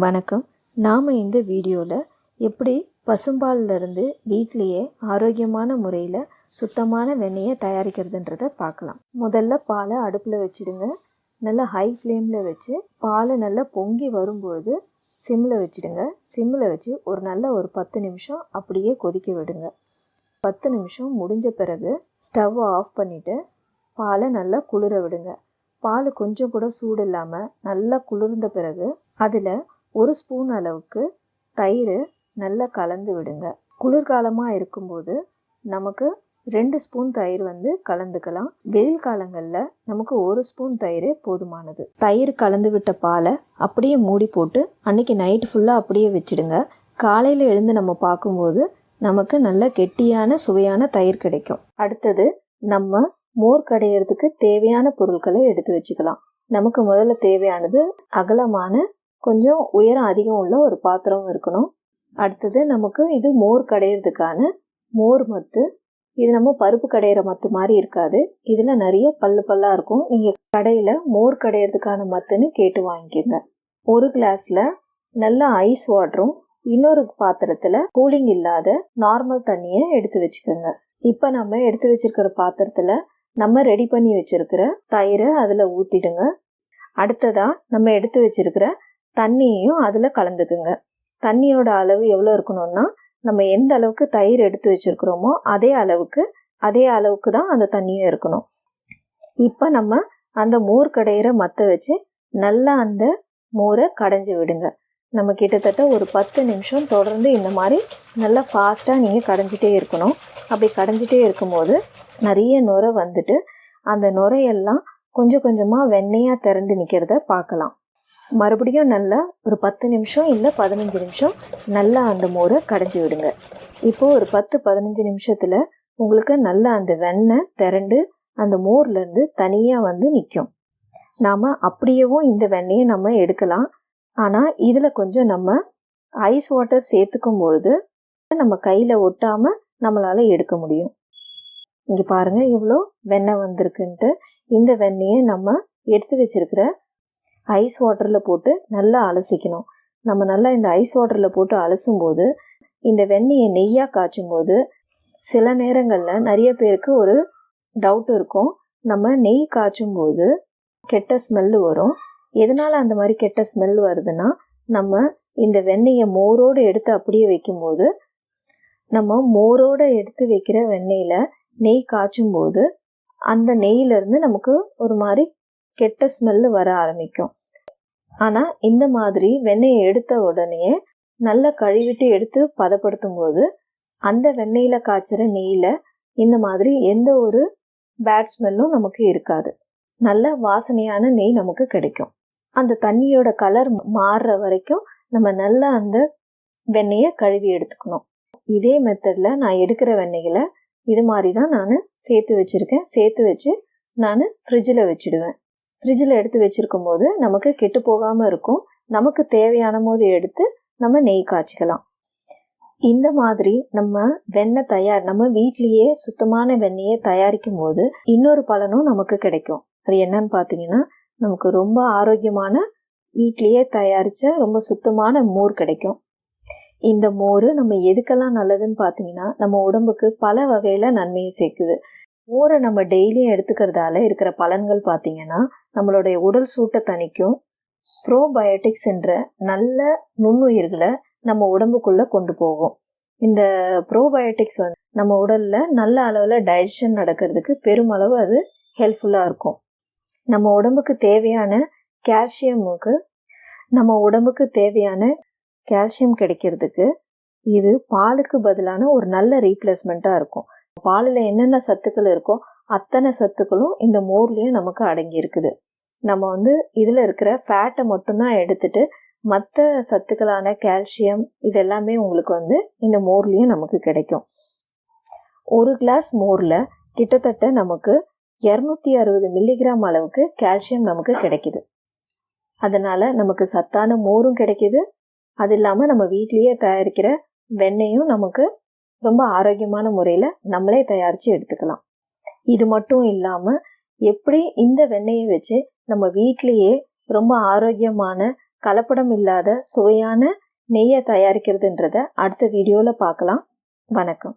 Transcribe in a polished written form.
வணக்கம். நாம் இந்த வீடியோவில் எப்படி பசும்பாலிலிருந்து வீட்டிலையே ஆரோக்கியமான முறையில் சுத்தமான வெண்ணெயை தயாரிக்கிறதுன்றதை பார்க்கலாம். முதல்ல பாலை அடுப்பில் வச்சுடுங்க. நல்லா ஹை ஃப்ளேமில் வச்சு பாலை நல்லா பொங்கி வரும்பொழுது சிம்மில் வச்சுடுங்க. சிம்மில் வச்சு ஒரு 10 நிமிஷம் அப்படியே கொதிக்க விடுங்க. 10 நிமிஷம் முடிஞ்ச பிறகு ஸ்டவ்வை ஆஃப் பண்ணிவிட்டு பாலை நல்லா குளிர விடுங்க. பால் கொஞ்சம் கூட சூடு இல்லாமல் நல்லா குளிர்ந்த பிறகு அதில் 1 ஸ்பூன் அளவுக்கு தயிர் நல்லா கலந்து விடுங்க. குளிர்காலமாக இருக்கும்போது நமக்கு 2 ஸ்பூன் தயிர் கலந்துக்கலாம். வெயில் காலங்களில் நமக்கு 1 ஸ்பூன் தயிரே போதுமானது. தயிர் கலந்து விட்ட பாலை அப்படியே மூடி போட்டு அன்றைக்கி நைட்டு ஃபுல்லாக அப்படியே வச்சுடுங்க. காலையில் எழுந்து நம்ம பார்க்கும்போது நமக்கு நல்ல கெட்டியான சுவையான தயிர் கிடைக்கும். அடுத்தது நம்ம மோர் கடையிறதுக்கு தேவையான பொருட்களை எடுத்து வச்சுக்கலாம். நமக்கு முதல்ல தேவையானது அகலமான கொஞ்சம் உயரம் அதிகம் உள்ள ஒரு பாத்திரம் இருக்கணும். அடுத்தது நமக்கு இது மோர் கடையிறதுக்கான மோர் மத்து. இது நம்ம பருப்பு கடையிற மத்து மாதிரி இருக்காது. இதில் நிறைய பல்லாக இருக்கும். நீங்கள் கடையில் மோர் கடையிறதுக்கான மத்துன்னு கேட்டு வாங்கிக்கோங்க. ஒரு கிளாஸில் நல்ல ஐஸ் வாட்டரும் இன்னொரு பாத்திரத்தில் கூலிங் இல்லாத நார்மல் தண்ணியை எடுத்து வச்சுக்கோங்க. இப்போ நம்ம எடுத்து வச்சிருக்கிற பாத்திரத்தில் நம்ம ரெடி பண்ணி வச்சிருக்கிற தயிரை அதில் ஊற்றிடுங்க. அடுத்ததாக நம்ம எடுத்து வச்சிருக்கிற தண்ணியையும் அதில் கலந்துக்குங்க. தண்ணியோட அளவு எவ்வளோ இருக்கணும்னா நம்ம எந்த அளவுக்கு தயிர் எடுத்து வச்சுருக்கிறோமோ அதே அளவுக்கு தான் அந்த தண்ணியும் இருக்கணும். இப்போ நம்ம அந்த மோர் கடையிற மத்தை வச்சு நல்லா அந்த மோரை கடைஞ்சி விடுங்க. நம்ம கிட்டத்தட்ட ஒரு 10 நிமிஷம் தொடர்ந்து இந்த மாதிரி நல்லா ஃபாஸ்ட்டாக நீங்கள் கடைஞ்சிட்டே இருக்கணும். அப்படி கடைஞ்சிட்டே இருக்கும்போது நிறைய நுரை வந்துட்டு அந்த நுரையெல்லாம் கொஞ்சம் கொஞ்சமாக வெண்ணெயாக திரண்டு நிற்கிறத பார்க்கலாம். மறுபடியும் நல்லா ஒரு 10 நிமிஷம் இல்லை 15 நிமிஷம் நல்லா அந்த மோரை கடைஞ்சி விடுங்க. இப்போது ஒரு 10-15 நிமிஷத்தில் உங்களுக்கு நல்லா அந்த வெண்ணெய் திரண்டு அந்த மோர்லேருந்து தனியாக நிற்கும். நாம் அப்படியேவும் இந்த வெண்ணெயை நம்ம எடுக்கலாம். ஆனால் இதில் கொஞ்சம் நம்ம ஐஸ் வாட்டர் சேர்த்துக்கும் பொழுது நம்ம கையில் ஒட்டாமல் நம்மளால் எடுக்க முடியும். இங்கே பாருங்கள் எவ்வளோ வெண்ணெய் வந்திருக்குன்ட்டு. இந்த வெண்ணெயை நம்ம எடுத்து வச்சிருக்கிற ஐஸ் வாட்டரில் போட்டு நல்லா அலசிக்கணும். நம்ம நல்லா இந்த ஐஸ் வாட்டரில் போட்டு அலசும்போது இந்த வெண்ணெயை நெய்யாக காய்ச்சும் போது சில நேரங்களில் நிறைய பேருக்கு ஒரு டவுட் இருக்கும். நம்ம நெய் காய்ச்சும் போது கெட்ட ஸ்மெல்லு வரும். எதனால் அந்த மாதிரி கெட்ட ஸ்மெல் வருதுன்னா நம்ம இந்த வெண்ணெயை மோரோடு எடுத்து அப்படியே வைக்கும்போது நம்ம மோரோடு எடுத்து வைக்கிற வெண்ணெயில் நெய் காய்ச்சும் போது அந்த நெய்யிலேருந்து நமக்கு ஒரு மாதிரி கெட்ட ஸ்மெல்லு வர ஆரம்பிக்கும். ஆனால் இந்த மாதிரி வெண்ணெயை எடுத்த உடனே நல்லா கழுவிட்டு எடுத்து பதப்படுத்தும் போது அந்த வெண்ணெயில் காய்ச்சிற நெய்யில் இந்த மாதிரி எந்த ஒரு பேட் ஸ்மெல்லும் நமக்கு இருக்காது. நல்ல வாசனையான நெய் நமக்கு கிடைக்கும். அந்த தண்ணியோட கலர் மாறுற வரைக்கும் நம்ம நல்லா அந்த வெண்ணெயை கழுவி எடுத்துக்கணும். இதே மெத்தடில் நான் எடுக்கிற வெண்ணெய்களை இது மாதிரி தான் நான் சேர்த்து வச்சுருக்கேன். சேர்த்து வச்சு நான் ஃப்ரிட்ஜில் வச்சுடுவேன். ஃப்ரிட்ஜில் எடுத்து வச்சுருக்கும் போது நமக்கு கெட்டு போகாமல் இருக்கும். நமக்கு தேவையான போது எடுத்து நம்ம நெய் காய்ச்சிக்கலாம். இந்த மாதிரி நம்ம வீட்லேயே சுத்தமான வெண்ணெயை தயாரிக்கும் போது இன்னொரு பலனும் நமக்கு கிடைக்கும். அது என்னன்னு பார்த்தீங்கன்னா நமக்கு ரொம்ப ஆரோக்கியமான வீட்லேயே தயாரித்த ரொம்ப சுத்தமான மோர் கிடைக்கும். இந்த மோர் நம்ம எதுக்கெல்லாம் நல்லதுன்னு பார்த்தீங்கன்னா நம்ம உடம்புக்கு பல வகையில் நன்மையை சேர்க்குது. மோரை நம்ம டெய்லியும் எடுத்துக்கிறதால இருக்கிற பலன்கள் பார்த்தீங்கன்னா நம்மளுடைய உடல் சூட்டை தணிக்கும். ப்ரோபயோட்டிக்ஸ் என்ற நல்ல நுண்ணுயிர்களை நம்ம உடம்புக்குள்ளே கொண்டு போகும். இந்த ப்ரோபயோட்டிக்ஸ் நம்ம உடலில் நல்ல அளவில் டைஜஷன் நடக்கிறதுக்கு பெருமளவு அது ஹெல்ப்ஃபுல்லாக இருக்கும். நம்ம உடம்புக்கு தேவையான கால்சியம் கிடைக்கிறதுக்கு இது பாலுக்கு பதிலான ஒரு நல்ல ரீப்ளேஸ்மெண்ட்டாக இருக்கும். பாலில் என்னென்ன சத்துக்கள் இருக்கோ அத்தனை சத்துக்களும் இந்த மோர்லேயும் நமக்கு அடங்கி இருக்குது. நம்ம இதில் இருக்கிற ஃபேட்டை மட்டும்தான் எடுத்துட்டு மற்ற சத்துக்களான கால்சியம் இதெல்லாமே உங்களுக்கு இந்த மோர்லேயும் நமக்கு கிடைக்கும். ஒரு கிளாஸ் மோரில் கிட்டத்தட்ட நமக்கு 260 மில்லிகிராம் அளவுக்கு கால்சியம் நமக்கு கிடைக்குது. அதனால் நமக்கு சத்தான மோரும் கிடைக்கிது. அது இல்லாமல் நம்ம வீட்லேயே தயாரிக்கிற வெண்ணெயும் நமக்கு ரொம்ப ஆரோக்கியமான முறையில் நம்மளே தயாரித்து எடுத்துக்கலாம். இது மட்டும் இல்லாமல் எப்படி இந்த வெண்ணெயை வச்சு நம்ம வீட்லேயே ரொம்ப ஆரோக்கியமான கலப்படம் இல்லாத சுவையான நெய்யை தயாரிக்கிறதுன்றத அடுத்த வீடியோவில் பார்க்கலாம். வணக்கம்.